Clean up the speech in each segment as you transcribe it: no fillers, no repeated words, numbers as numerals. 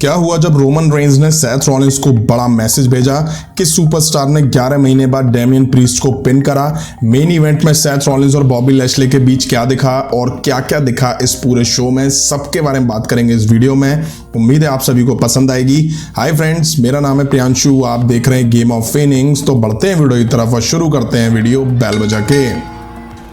क्या हुआ जब रोमन रेंज ने सेथ रॉलिंस को बड़ा मैसेज भेजा कि सुपरस्टार ने 11 महीने बाद डेमियन प्रीस्ट को पिन करा। मेन इवेंट में सेथ रॉलिंस और बॉबी लैशले के बीच क्या दिखा और क्या क्या दिखा इस पूरे शो में, सबके बारे में बात करेंगे इस वीडियो में। उम्मीद है आप सभी को पसंद आएगी। हाय फ्रेंड्स, मेरा नाम है प्रियांशु, आप देख रहे हैं गेम ऑफ फेनिंग्स। तो बढ़ते हैं वीडियो की तरफ और शुरू करते हैं वीडियो बेल बजा के।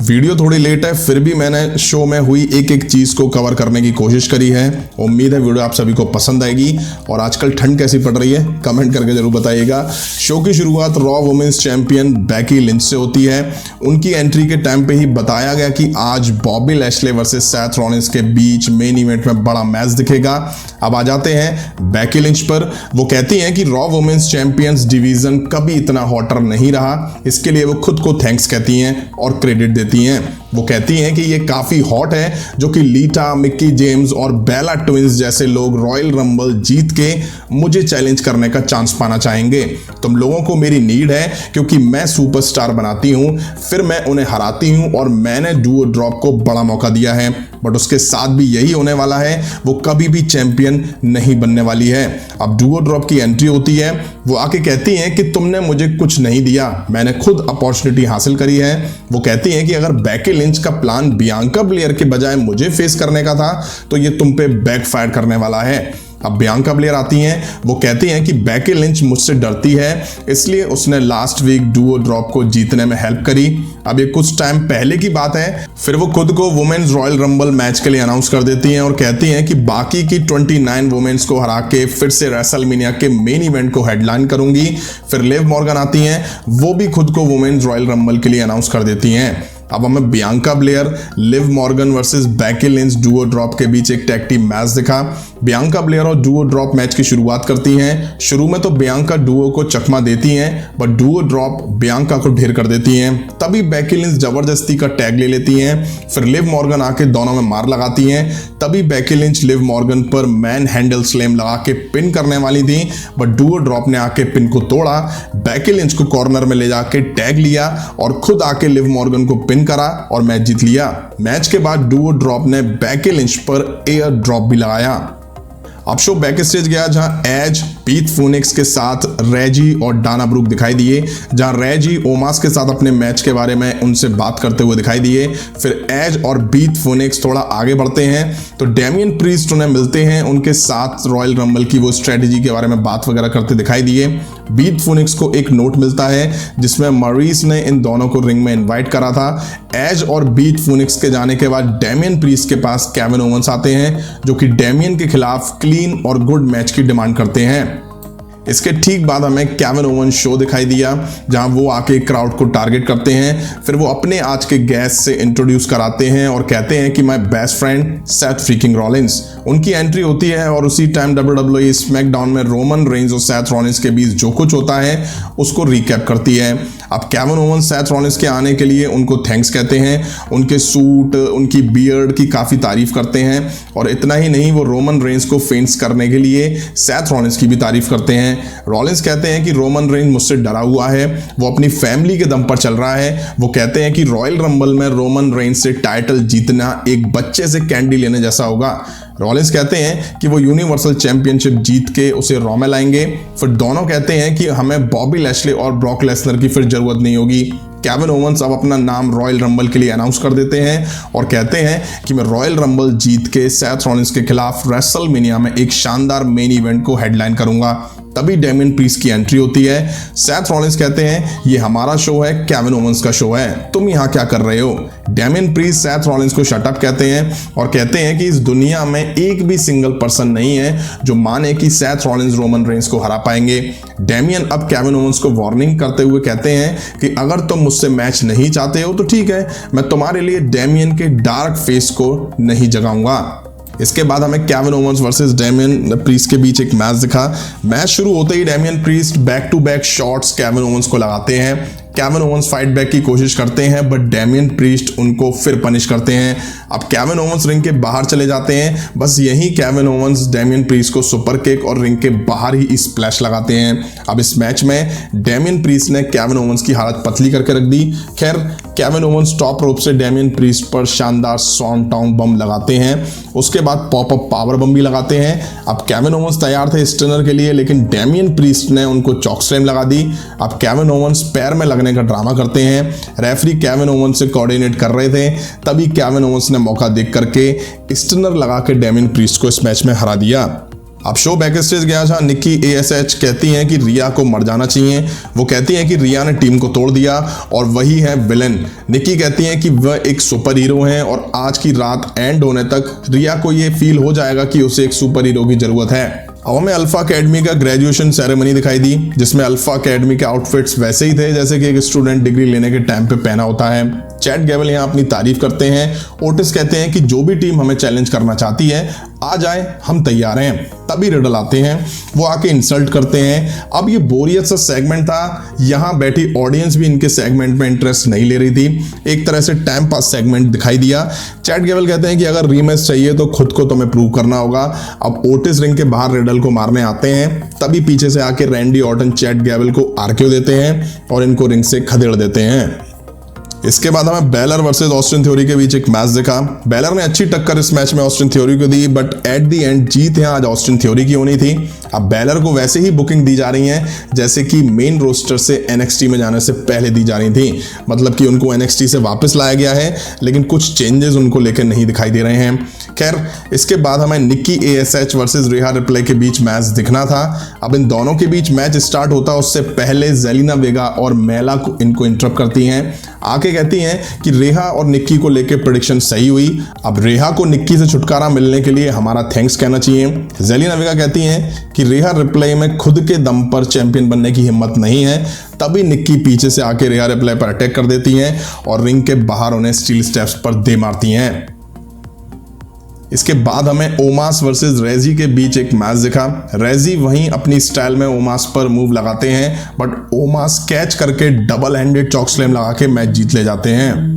वीडियो थोड़ी लेट है, फिर भी मैंने शो में हुई एक एक चीज़ को कवर करने की कोशिश करी है। उम्मीद है वीडियो आप सभी को पसंद आएगी। और आजकल ठंड कैसी पड़ रही है कमेंट करके जरूर बताइएगा। शो की शुरुआत Raw women's champion Becky Lynch से होती है। उनकी एंट्री के टाइम पे ही बताया गया कि आज बॉबी लैशले वर्सेस सेथ रॉलिंस के बीच मेन इवेंट में बड़ा मैच दिखेगा। अब आ जाते हैं बेकी लिंच पर। वो कहती हैं कि रॉ वुमेन्स चैंपियंस डिवीजन कभी इतना हॉटर नहीं रहा, इसके लिए वो खुद को थैंक्स कहती हैं और क्रेडिट देती हैं। वो कहती हैं कि ये काफी हॉट है जो कि लीटा, मिक्की जेम्स और बेला ट्विंस जैसे लोग रॉयल रंबल जीत के मुझे चैलेंज करने का चांस पाना चाहेंगे। तुम लोगों को मेरी नीड है क्योंकि मैं सुपरस्टार बनाती हूं, फिर मैं उन्हें हराती हूं और मैंने डुओ ड्रॉप को बड़ा मौका दिया है, बट उसके साथ भी यही होने वाला है, वो कभी भी चैंपियन नहीं बनने वाली है। अब डुओ ड्रॉप की एंट्री होती है। वो आके कहती हैं कि तुमने मुझे कुछ नहीं दिया, मैंने खुद अपॉर्चुनिटी हासिल करी है। वो कहती हैं कि अगर बेकी लिंच का प्लान बियांका ब्लेयर के बजाय मुझे फेस करने का था तो ये तुम पे बैकफायर करने वाला है। अब बियांका ब्लेयर आती हैं। वो कहती हैं कि बेकी लिंच मुझसे डरती है, इसलिए उसने लास्ट वीक डुओ ड्रॉप को जीतने में हेल्प करी। अब ये कुछ टाइम पहले की बात है। फिर वो खुद को वुमेन्स रॉयल रंबल मैच के लिए अनाउंस कर देती हैं और कहती हैं कि बाकी की 29 वुमेन्स को हरा के फिर से रेसलमेनिया के मेन इवेंट को हेडलाइन करूंगी। फिर लिव मॉर्गन आती हैं, वो भी खुद को वुमेन्स रॉयल रंबल के लिए अनाउंस कर देती हैं। अब हमें Bianca Blair, Liv Morgan versus Becky Lynch Duo drop के बीच एक टैग टीम मैच दिखा। बियांका ब्लेयर और डुओ ड्रॉप मैच की शुरुआत करती हैं। शुरू में तो बियांका डुओ को चकमा देती हैं, बट डुओ ड्रॉप बियांका को ढेर कर देती हैं। तभी बेकी लिंच जबरदस्ती का टैग ले लेती हैं। फिर लिव मॉर्गन आके दोनों में मार लगाती हैं। तभी बेकी लिंच लिव मॉर्गन पर मैन हैंडल स्लैम लगा के पिन करने वाली थी, बट डुओ ड्रॉप ने आके पिन को तोड़ा। बेकी लिंच को कॉर्नर में ले जाके टैग लिया और खुद आके लिव मॉर्गन को पिन करा और मैच जीत लिया। मैच के बाद डुओ ड्रॉप ने बेकी लिंच पर एयर ड्रॉप भी लगाया। अब शो बैक स्टेज गया जहां एज पीथ फोनिक्स के साथ रेजी और डाना ब्रूक दिखाई दिए, जहां रेजी ओमास के साथ अपने मैच के बारे में उनसे बात करते हुए दिखाई दिए। फिर एज और पीथ फोनिक्स थोड़ा आगे बढ़ते हैं तो डेमियन प्रीस्ट उन्हें मिलते हैं, उनके साथ रॉयल रंबल की वो स्ट्रेटेजी के बारे में बात वगैरह करते दिखाई दिए। पीथ फोनिक्स को एक नोट मिलता है जिसमें मरीस ने इन दोनों को रिंग में इन्वाइट करा था। एज और पीथ फोनिक्स के जाने के बाद डेमियन प्रीस्ट के पास केविन ओवंस आते हैं जो कि डेमियन के खिलाफ क्लीन और गुड मैच की डिमांड करते हैं। इसके ठीक बाद हमें केविन ओवंस शो दिखाई दिया जहां वो आके क्राउड को टारगेट करते हैं। फिर वो अपने आज के गेस्ट से इंट्रोड्यूस कराते हैं और कहते हैं कि my best friend Seth freaking Rollins. उनकी एंट्री होती है और उसी टाइम WWE स्मैकडाउन में रोमन रेंज और सेथ रॉलिंस के बीच जो कुछ होता है उसको रिकैप करती है। अब केविन ओवंस सेथ रॉलिंस के आने के लिए उनको थैंक्स कहते हैं, उनके सूट, उनकी बियर्ड की काफ़ी तारीफ करते हैं और इतना ही नहीं, वो रोमन रेंज को फेंस करने के लिए सेथ रॉलिंस की भी तारीफ करते हैं। रॉलिंस कहते हैं कि रोमन रेंज मुझसे डरा हुआ है, वो अपनी फैमिली के दम पर चल रहा है। वो कहते हैं कि रॉयल रंबल में रोमन रेंज से टाइटल जीतना एक बच्चे से कैंडी लेने जैसा होगा। रॉलिंस कहते हैं कि वो यूनिवर्सल चैंपियनशिप जीत के उसे रॉ में लाएंगे। फिर दोनों कहते हैं कि हमें बॉबी लैशले और ब्रॉक लेसनर की फिर जरूरत नहीं होगी। केविन ओवंस अब अपना नाम रॉयल रंबल के लिए अनाउंस कर देते हैं और कहते हैं कि मैं रॉयल रंबल जीत के सेथ रॉलिंस के खिलाफ रेसलमेनिया में एक शानदार मेन इवेंट को हेडलाइन करूंगा। तभी डेमियन प्रीस्ट की एंट्री होती है। सेथ रॉलिंस कहते हैं ये हमारा शो है, केविन ओवंस का शो है, तुम यहाँ क्या कर रहे हो। डेमियन प्रीस्ट सेथ रॉलिंस को शट अप कहते हैं और कहते हैं कि इस दुनिया में एक भी सिंगल पर्सन नहीं है जो माने कि सेथ रॉलिंस रोमन रेंज को हरा पाएंगे। डेमियन अब केविन ओवंस को वार्निंग करते हुए कहते हैं कि अगर तुम मुझसे मैच नहीं चाहते हो तो ठीक है, मैं तुम्हारे लिए डेमियन के डार्क फेस को नहीं जगाऊंगा। इसके बाद हमें Kevin Owens versus Damian Priest के बीच एक मैच दिखा। मैच शुरू होते ही Damian Priest back to back shots Kevin Owens को लगाते हैं। केविन ओवेंस फाइट बैक की कोशिश करते हैं बट डेमियन प्रीस्ट उनको फिर पनिश करते हैं। अब केविन ओवेंस रिंग के बाहर चले जाते हैं। बस यही केविन ओवेंस डेमियन प्रीस्ट को सुपर किक और रिंग के बाहर ही स्प्लैश लगाते हैं। अब इस मैच में डेमियन प्रीस्ट ने केविन ओवेंस की हालत पतली करके रख दी। खैर केविन ओवेंस टॉप रोप से डेमियन प्रीस्ट पर शानदार स्वानटाउन बम लगाते हैं, उसके बाद पॉपअप पावर बम भी लगाते हैं। अब केविन ओवेंस तैयार थे स्टनर के लिए, लेकिन डेमियन प्रीस्ट ने उनको चॉक स्लैम लगा दी। अब केविन ओवेंस पैर में लगने का ड्रामा करते हैं। रेफरी केविन ओवेंस से कोऑर्डिनेट कर रहे थे, तभी केविन ओवेंस ने मौका देख करके स्टनर लगा के डेमियन प्रीस्ट को इस मैच में हरा दिया। अब शो बैक स्टेज गया जहां निक्की ASH कहती हैं कि रिया को मर जाना चाहिए। वो कहती हैं कि रिया ने टीम को तोड़ दिया और वही है विलेन। निक्की कहती हैं कि वह एक सुपर हीरो हैं और आज की रात एंड होने तक रिया को ये फील हो जाएगा कि उसे एक सुपर हीरो की जरूरत है। अब हमें अल्फा अकेडमी का ग्रेजुएशन सेरेमनी दिखाई दी, जिसमें अल्फा अकेडमी के आउटफिट्स वैसे ही थे जैसे कि एक स्टूडेंट डिग्री लेने के टाइम पे पहना होता है। चैट गैबल यहाँ अपनी तारीफ करते हैं। ओटिस कहते हैं कि जो भी टीम हमें चैलेंज करना चाहती है आ जाए, हम तैयार हैं। तभी रिडल आते हैं, वो आके इंसल्ट करते हैं। अब ये बोरियत सा सेगमेंट था, यहाँ बैठी ऑडियंस भी इनके सेगमेंट में इंटरेस्ट नहीं ले रही थी। एक तरह से टाइम पास सेगमेंट दिखाई दिया। चैट गैबल कहते हैं कि अगर रीमैच चाहिए तो खुद को तुम्हें प्रूव करना होगा। अब ओटिस रिंग के बाहर रिडल को मारने आते हैं, तभी पीछे से आके रैंडी ऑर्टन चैट गैबल को आरक्यू देते हैं और इनको रिंग से खदेड़ देते हैं। इसके बाद हमें बेलर वर्सेस ऑस्टिन थ्योरी के बीच एक मैच दिखा। बेलर ने अच्छी टक्कर इस मैच में ऑस्टिन थ्योरी को दी, बट एट दी एंड जीत यहाँ आज ऑस्टिन थ्योरी की होनी थी। अब बेलर को वैसे ही बुकिंग दी जा रही है जैसे कि मेन रोस्टर से NXT में जाने से पहले दी जा रही थी, मतलब कि उनको NXT से वापस लाया गया है, लेकिन कुछ चेंजेस उनको लेकर नहीं दिखाई दे रहे हैं। खैर इसके बाद हमें निक्की ASH वर्सेस रिहा रिप्ले के बीच मैच दिखना था। अब इन दोनों के बीच मैच स्टार्ट होता उससे पहले जेलिना वेगा और मेला को इनको इंटरप्ट करती हैं। आके कहती हैं कि रेहा और निक्की को लेके प्रेडिक्शन सही हुई। अब रेहा को निक्की से छुटकारा मिलने के लिए हमारा थैंक्स कहना चाहिए। जेलिना वेगा कहती हैं कि रेहा रिप्ले में खुद के दम पर चैंपियन बनने की हिम्मत नहीं है। तभी निक्की पीछे से आके रेहा रिप्ले पर अटैक कर देती हैं और रिंग के बाहर उन्हें स्टील स्टेप्स पर दे मारती हैं। इसके बाद हमें ओमास वर्सेस रेजी के बीच एक मैच दिखा। रेजी वहीं अपनी स्टाइल में ओमास पर मूव लगाते हैं, बट ओमास कैच करके डबल हैंडेड चॉक स्लैम लगा के मैच जीत ले जाते हैं।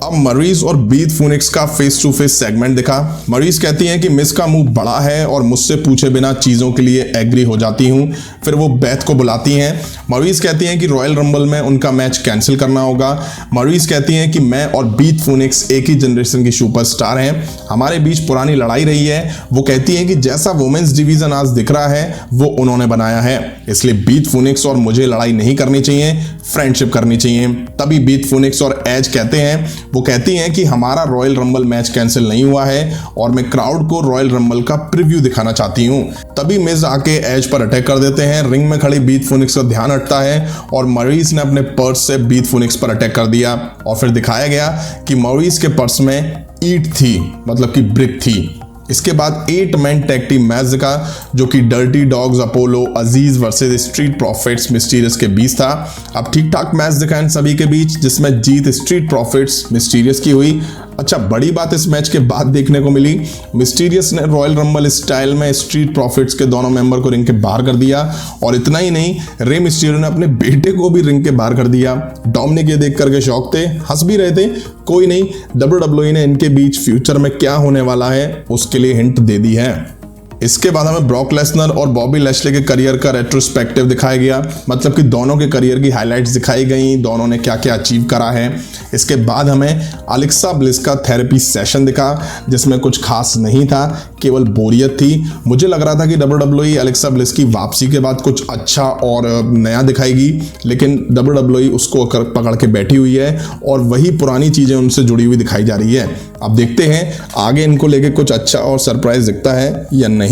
अब मरीज और बीथ फूनिक्स का फेस टू फेस सेगमेंट दिखा। मरीज कहती हैं कि मिस का मुंह बड़ा है और मुझसे पूछे बिना चीजों के लिए एग्री हो जाती हूं। फिर वो बेथ को बुलाती हैं। मरीज कहती हैं कि रॉयल रंबल में उनका मैच कैंसिल करना होगा। मरीज कहती हैं कि मैं और बीथ फूनिक्स एक ही जनरेशन की सुपरस्टार हैं, हमारे बीच पुरानी लड़ाई रही है। वो कहती हैं कि जैसा वुमेन्स डिवीजन आज दिख रहा है वो उन्होंने बनाया है, इसलिए बीथ फूनिक्स और मुझे लड़ाई नहीं करनी चाहिए, फ्रेंडशिप करनी चाहिए। तभी बीथ फूनिक्स और एज कहते हैं, वो कहती हैं कि हमारा रॉयल रंबल मैच कैंसिल नहीं हुआ है और मैं क्राउड को रॉयल रंबल का प्रीव्यू दिखाना चाहती हूं। तभी मिज आके एज पर अटैक कर देते हैं। रिंग में खड़ी बीथ फूनिक्स का ध्यान हटता है और मरीज ने अपने पर्स से बीथ फूनिक्स पर अटैक कर दिया और फिर दिखाया गया कि मरीज के पर्स में ईंट थी, मतलब कि ब्रिक थी। इसके बाद 8 मैन टैग टीम मैच दिखा जो कि डर्टी डॉग्स, अपोलो, अजीज वर्सेस स्ट्रीट प्रॉफिट्स, मिस्टीरियस के बीच था। अब ठीक ठाक मैच दिखा इन सभी के बीच, जिसमें जीत स्ट्रीट प्रॉफिट्स मिस्टीरियस की हुई। अच्छा, बड़ी बात इस मैच के बाद देखने को मिली, मिस्टीरियस ने रॉयल रंबल स्टाइल में स्ट्रीट प्रॉफिट्स के दोनों मेंबर को रिंग के बाहर कर दिया और इतना ही नहीं, रे मिस्टीरियो ने अपने बेटे को भी रिंग के बाहर कर दिया। डोमिनिक ये देख करके शौक थे, हंस भी रहे थे। कोई नहीं, WWE ने इनके बीच फ्यूचर में क्या होने वाला है उसके लिए हिंट दे दी है। इसके बाद हमें ब्रॉक लेसनर और बॉबी लैशले के करियर का रेट्रोस्पेक्टिव दिखाया गया, मतलब कि दोनों के करियर की हाइलाइट्स दिखाई गई, दोनों ने क्या क्या अचीव करा है। इसके बाद हमें अलेक्सा ब्लिस का थेरेपी सेशन दिखा, जिसमें कुछ खास नहीं था, केवल बोरियत थी। मुझे लग रहा था कि WWE अलेक्सा ब्लिस की वापसी के बाद कुछ अच्छा और नया दिखाएगी, लेकिन WWE उसको पकड़ के बैठी हुई है और वही पुरानी चीजें उनसे जुड़ी हुई दिखाई जा रही है। अब देखते हैं आगे इनको लेके कुछ अच्छा और सरप्राइज दिखता है या नहीं।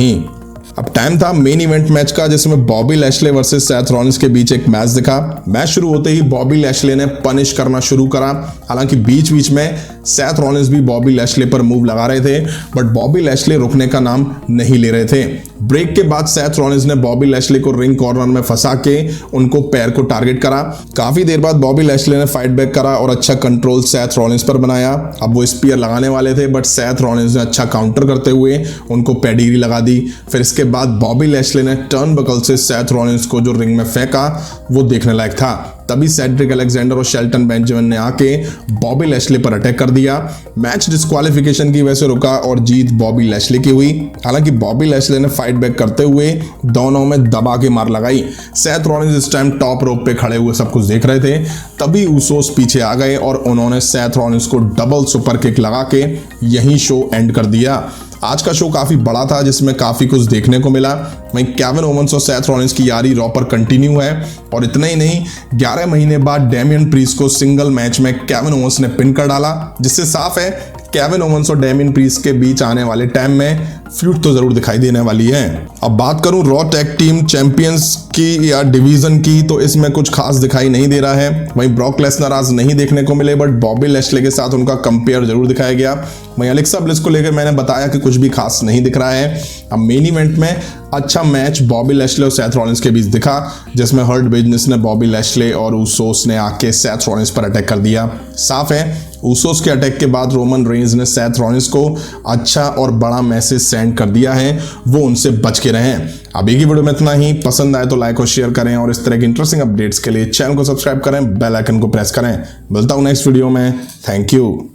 अब टाइम था मेन इवेंट मैच का, जिसमें बॉबी लैशले वर्सेस सेथ रॉलिंस के बीच एक मैच दिखा। मैच शुरू होते ही बॉबी लैशले ने पनिश करना शुरू करा, हालांकि बीच बीच में सेथ रॉलिंस भी बॉबी लैशले पर मूव लगा रहे थे, बट बॉबी लैशले रुकने का नाम नहीं ले रहे थे। ब्रेक के बाद सेथ रॉलिंस ने बॉबी लैशले को रिंग कॉर्नर में फंसा के उनको पैर को टारगेट करा। काफी देर बाद बॉबी लैशले ने फाइट बैक करा और अच्छा कंट्रोल सेथ रॉलिंस पर बनाया। अब वो स्पीयर लगाने वाले थे, बट सेथ रॉलिंस ने अच्छा काउंटर करते हुए उनको पेडिग्री लगा दी। फिर इसके बाद बॉबी लैशले ने टर्नबकल से सेथ रॉलिंस को जो रिंग में फेंका वो देखने लायक था। तभी सेड्रिक अलेक्जेंडर और शेल्टन बेंजामिन ने आके बॉबी लैशले पर अटैक कर दिया। मैच डिस्क्वालिफिकेशन की वजह से रुका और जीत बॉबी लैशले की हुई। हालांकि बॉबी लैशले ने फाइट बैक करते हुए दोनों में दबा के मार लगाई। सेथ रॉलिंस इस टाइम टॉप रोप पे खड़े हुए सब कुछ देख रहे थे। तभी ऊसोस पीछे आ गए और उन्होंने सेथ रॉलिंस को डबल सुपर किक लगा के यही शो एंड कर दिया। आज का शो काफी बड़ा था जिसमें काफी कुछ देखने को मिला। वहीं केविन ओवेंस और सेथ रॉलिंस की यारी रॉ पर कंटिन्यू है और इतना ही नहीं, 11 महीने बाद डेमियन प्रीस्ट को सिंगल मैच में केविन ओवेंस ने पिन कर डाला, जिससे साफ है केविन ओवेंस और डेमियन प्रीस्ट के बीच आने वाले टाइम में फ्यूड तो जरूर दिखाई देने वाली है। अब बात करूं रॉ टैग टीम चैंपियंस की या डिवीजन की, तो इसमें कुछ खास दिखाई नहीं दे रहा है। वहीं ब्रॉक लेसनर आज नहीं देखने को मिले, बट बॉबी लैशले के साथ उनका कंपेयर जरूर दिखाया गया। वहीं एलेक्सा ब्लिस को लेकर मैंने बताया कि कुछ भी खास नहीं दिख रहा है। अब मेन इवेंट में अच्छा मैच बॉबी लैशले और सेथ रॉलिंस के बीच दिखा, जिसमें हर्ट बिजनेस ने बॉबी लैशले और ऊसोस ने आके सेथ रॉलिंस पर अटैक कर दिया। साफ है ऊसोस के अटैक के बाद रोमन रेंज ने सेथ रॉलिंस को अच्छा और बड़ा मैसेज सेंड कर दिया है, वो उनसे बच के रहें। अभी की वीडियो में इतना ही। पसंद आए तो लाइक और शेयर करें और इस तरह की इंटरेस्टिंग अपडेट्स के लिए चैनल को सब्सक्राइब करें, बेल आइकन को प्रेस करें। मिलता हूं नेक्स्ट वीडियो में। Thank you.